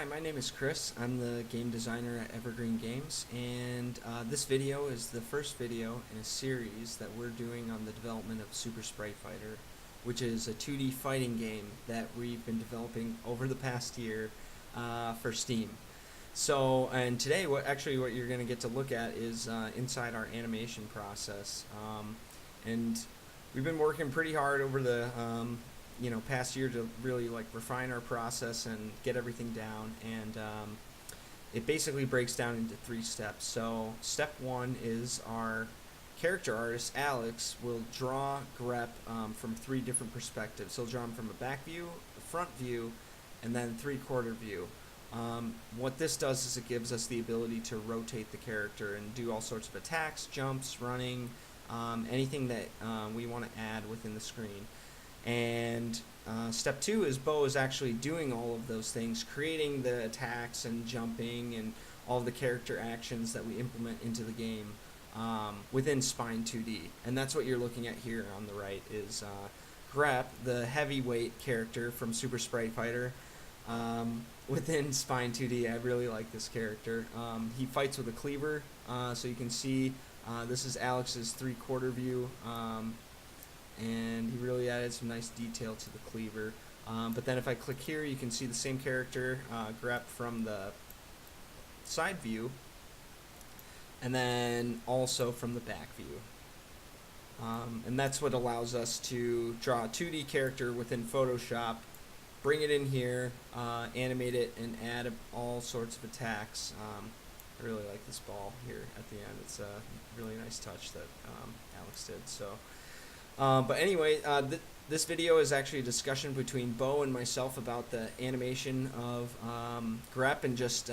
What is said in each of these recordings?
Hi, my name is Chris. I'm the game designer at Evergreen Games, and this video is the first video in a series that we're doing on the development of Super Sprite Fighter, which is a 2D fighting game that we've been developing over the past year for Steam. So, and today, what you're going to get to look at is inside our animation process, and we've been working pretty hard over the past year to really refine our process and get everything down. And it basically breaks down into 3 steps. So step 1 is our character artist Alex will draw Grep from 3 different perspectives. He'll draw him from a back view, a front view, and then 3/4 view. What this does is it gives us the ability to rotate the character and do all sorts of attacks, jumps, running, anything that we want to add within the screen. And step 2 is Beau is actually doing all of those things, creating the attacks and jumping and all the character actions that we implement into the game within Spine 2D. And that's what you're looking at here on the right is Grep, the heavyweight character from Super Sprite Fighter. Within Spine 2D, I really like this character. He fights with a cleaver, so you can see this is Alex's 3/4 view. And he really added some nice detail to the cleaver. But then if I click here, you can see the same character, Grep, from the side view, and then also from the back view. And that's what allows us to draw a 2D character within Photoshop, bring it in here, animate it, and add all sorts of attacks. I really like this ball here at the end. It's a really nice touch that Alex did. But anyway, this video is actually a discussion between Beau and myself about the animation of Grep, and just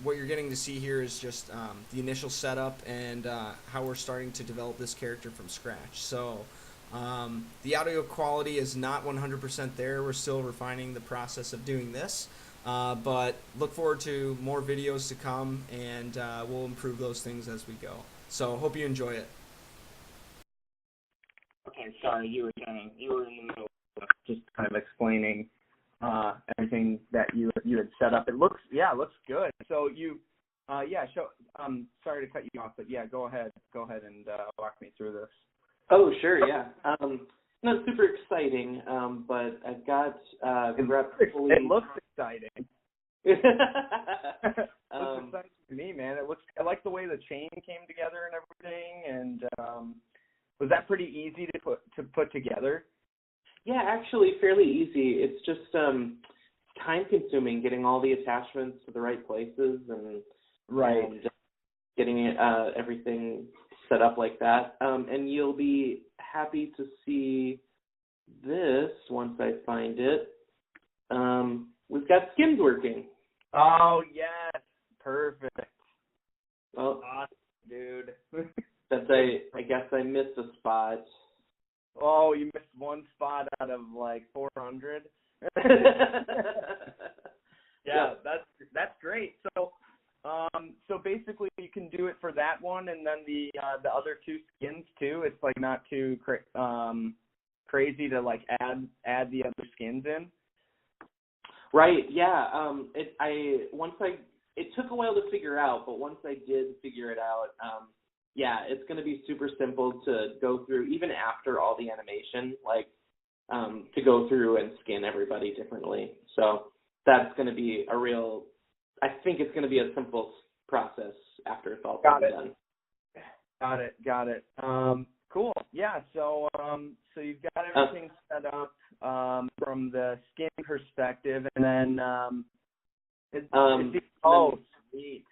what you're getting to see here is just the initial setup and how we're starting to develop this character from scratch. So the audio quality is not 100% there. We're still refining the process of doing this, but look forward to more videos to come, and we'll improve those things as we go. So hope you enjoy it. Okay, sorry, you were in the middle of just kind of explaining everything that you had set up. It looks good. So sorry to cut you off, but yeah, go ahead and walk me through this. Oh, sure, yeah. Not super exciting, but I've got Grep fully. It looks exciting. It looks exciting to me, man. I like the way the chain came together and everything, and was that pretty easy to put together? Yeah, actually fairly easy. It's just time-consuming getting all the attachments to the right places and just getting everything set up like that. And you'll be happy to see this once I find it. We've got skins working. Oh, yes. Perfect. Well, awesome, dude. I guess I missed a spot. Oh, you missed one spot out of 400. Yeah, that's great. So basically you can do it for that one, and then the other 2 skins too. It's not too crazy to add the other skins in. Right. Yeah. It took a while to figure out, but once I did figure it out, it's going to be super simple to go through, even after all the animation, to go through and skin everybody differently. So that's going to be I think it's going to be a simple process after it's all done. Got it. Cool. Yeah. So you've got everything set up from the skin perspective, and then sweet.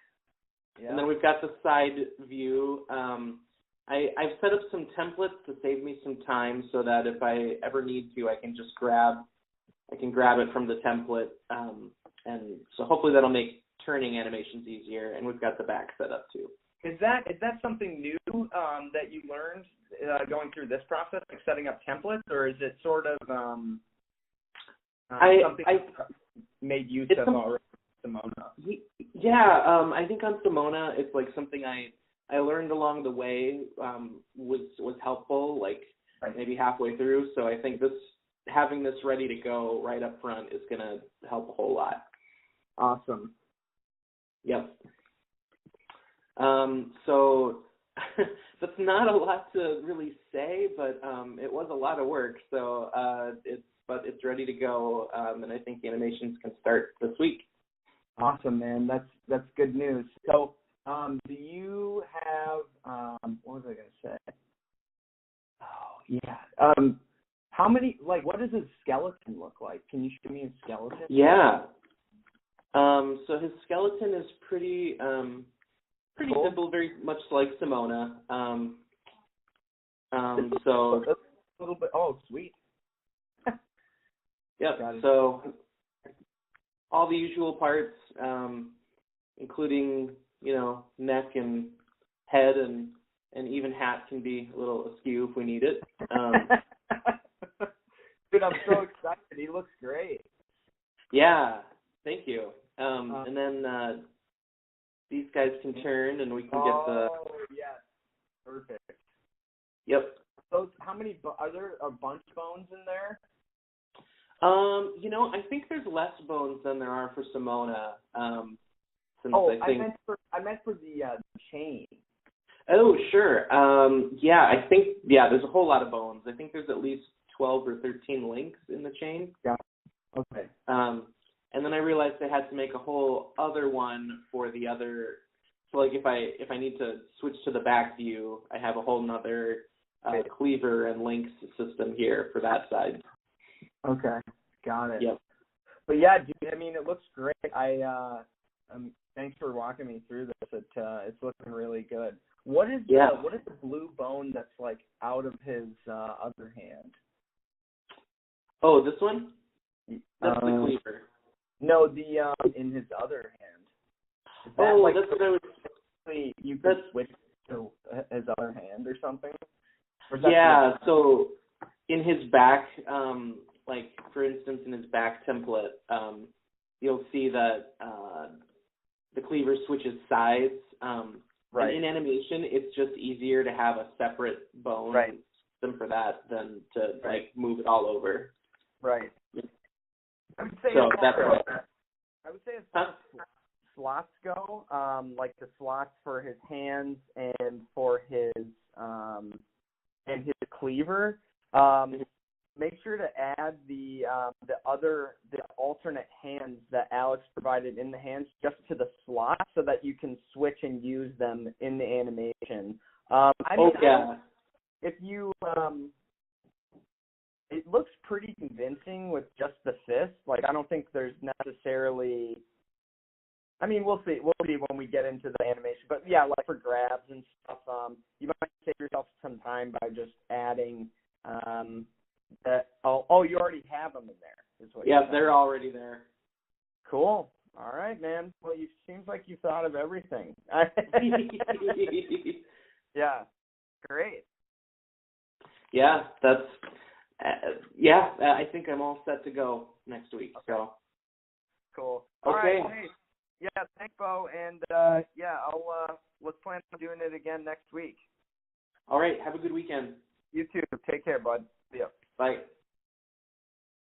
Yeah. And then we've got the side view. I've set up some templates to save me some time, so that if I ever need to, I can just grab it from the template, and so hopefully that'll make turning animations easier. And we've got the back set up too. Is that something new that you learned going through this process, setting up templates, or is it sort of something made use of already? Simona. Yeah, I think on Simona, it's something I learned along the way was helpful, maybe halfway through. So I think having this ready to go right up front is going to help a whole lot. Awesome. Yep. So that's not a lot to really say, but it was a lot of work. So it's ready to go, and I think animations can start this week. Awesome, man. That's good news. So, do you have what was I gonna say? Oh yeah. How many? Like, what does his skeleton look like? Can you show me his skeleton? Yeah. So his skeleton is pretty cool. Simple, very much like Simona. So a little bit. Oh, sweet. Yep. So all the usual parts, including neck and head and even hat can be a little askew if we need it. Dude, I'm so excited. He looks great. Yeah. Thank you. And then these guys can turn, and we can get the. Oh yes. Perfect. Yep. Those. How many? Are there a bunch of bones in there? I think there's less bones than there are for Simona. Since I meant for the chain. Oh, sure. I think there's a whole lot of bones. I think there's at least 12 or 13 links in the chain. Yeah. Okay. And then I realized I had to make a whole other one for the other. So like if I need to switch to the back view, I have a whole nother cleaver and links system here for that side. Okay, got it. Yep. But yeah, dude, I mean, it looks great. Thanks for walking me through this. It's looking really good. What is the blue bone that's like out of his other hand? Oh, this one? That's the cleaver. No, the in his other hand. Is that that's what I was. You could switch to his other hand or something. So in his back, like for instance, in his back template, you'll see that the cleaver switches sides. Right. And in animation, it's just easier to have a separate bone system for that than to like move it all over. Right. I would say as far as slots go, like the slots for his hands and for his cleaver, make sure to add the alternate hands that Alex provided in the hands just to the slot so that you can switch and use them in the animation. If you it looks pretty convincing with just the fist. Like, I don't think there's necessarily. I mean, we'll see. We'll see when we get into the animation. But yeah, like for grabs and stuff, you might save yourself some time by just adding that. Oh, you already have them in there. Is what they're already there. Cool. All right, man. Well, it seems like you thought of everything. Yeah. Great. Yeah, that's. I think I'm all set to go next week. Okay. So. Cool. Okay. All right. Hey. Yeah. Thanks, Beau. And let's plan on doing it again next week. All right. Have a good weekend. You too. Take care, bud. See ya. Bye.